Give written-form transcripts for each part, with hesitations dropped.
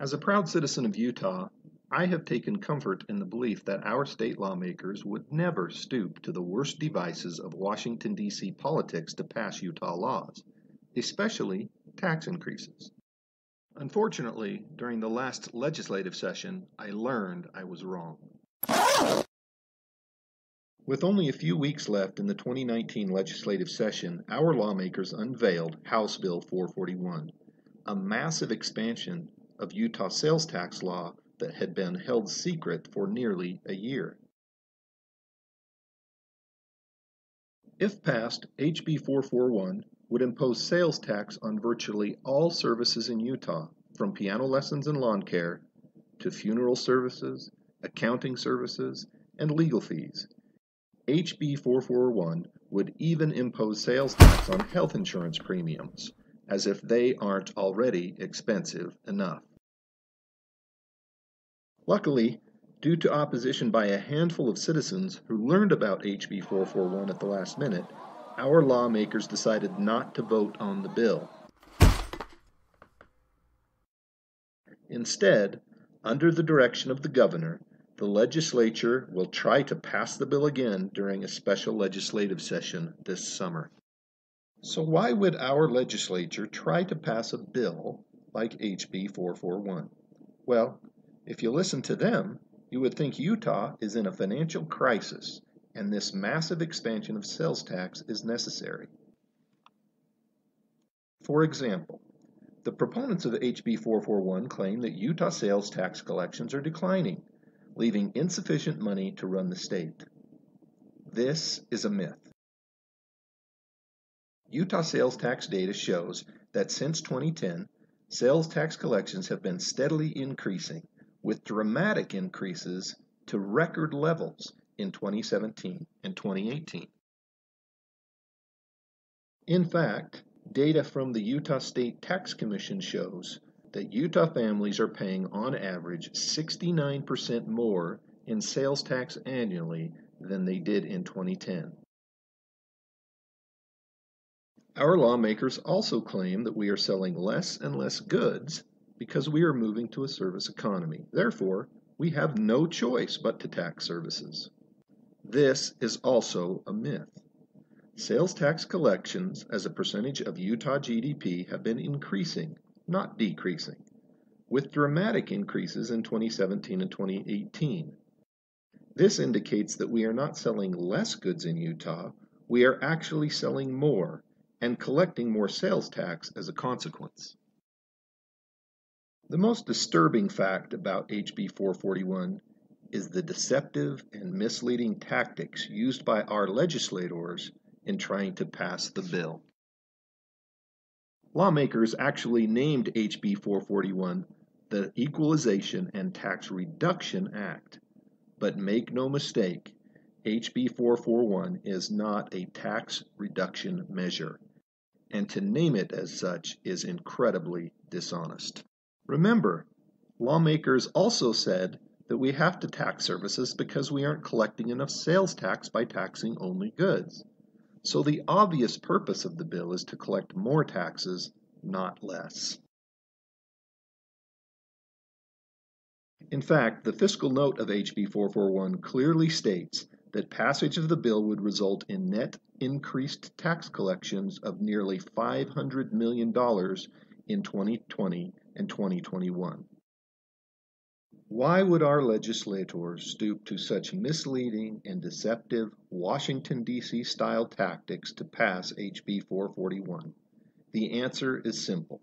As a proud citizen of Utah, I have taken comfort in the belief that our state lawmakers would never stoop to the worst devices of Washington, D.C. politics to pass Utah laws, especially tax increases. Unfortunately, during the last legislative session, I learned I was wrong. With only a few weeks left in the 2019 legislative session, our lawmakers unveiled House Bill 441, a massive expansion of Utah sales tax law that had been held secret for nearly a year. If passed, HB 441 would impose sales tax on virtually all services in Utah, from piano lessons and lawn care to funeral services, accounting services, and legal fees. HB 441 would even impose sales tax on health insurance premiums, as if they aren't already expensive enough. Luckily, due to opposition by a handful of citizens who learned about HB 441 at the last minute, our lawmakers decided not to vote on the bill. Instead, under the direction of the governor, the legislature will try to pass the bill again during a special legislative session this summer. So why would our legislature try to pass a bill like HB 441? Well, if you listen to them, you would think Utah is in a financial crisis and this massive expansion of sales tax is necessary. For example, the proponents of HB 441 claim that Utah sales tax collections are declining, leaving insufficient money to run the state. This is a myth. Utah sales tax data shows that since 2010, sales tax collections have been steadily increasing, with dramatic increases to record levels in 2017 and 2018. In fact, data from the Utah State Tax Commission shows that Utah families are paying on average 69% more in sales tax annually than they did in 2010. Our lawmakers also claim that we are selling less and less goods because we are moving to a service economy. Therefore, we have no choice but to tax services. This is also a myth. Sales tax collections as a percentage of Utah GDP have been increasing, not decreasing, with dramatic increases in 2017 and 2018. This indicates that we are not selling less goods in Utah, we are actually selling more and collecting more sales tax as a consequence. The most disturbing fact about HB 441 is the deceptive and misleading tactics used by our legislators in trying to pass the bill. Lawmakers actually named HB 441 the Equalization and Tax Reduction Act, but make no mistake, HB 441 is not a tax reduction measure, and to name it as such is incredibly dishonest. Remember, lawmakers also said that we have to tax services because we aren't collecting enough sales tax by taxing only goods. So the obvious purpose of the bill is to collect more taxes, not less. In fact, the fiscal note of HB 441 clearly states that passage of the bill would result in net increased tax collections of nearly $500 million in 2020 and 2021. Why would our legislators stoop to such misleading and deceptive Washington, D.C. style tactics to pass HB 441? The answer is simple.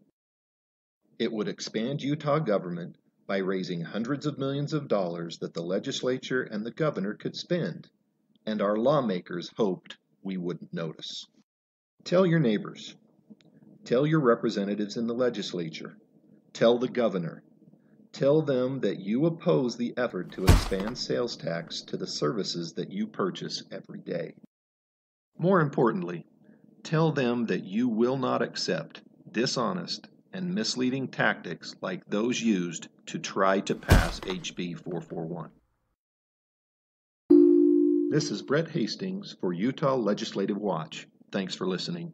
It would expand Utah government by raising hundreds of millions of dollars that the legislature and the governor could spend, and our lawmakers hoped we wouldn't notice. Tell your neighbors. Tell your representatives in the legislature. Tell the governor. Tell them that you oppose the effort to expand sales tax to the services that you purchase every day. More importantly, tell them that you will not accept dishonest and misleading tactics like those used to try to pass HB 441. This is Brett Hastings for Utah Legislative Watch. Thanks for listening.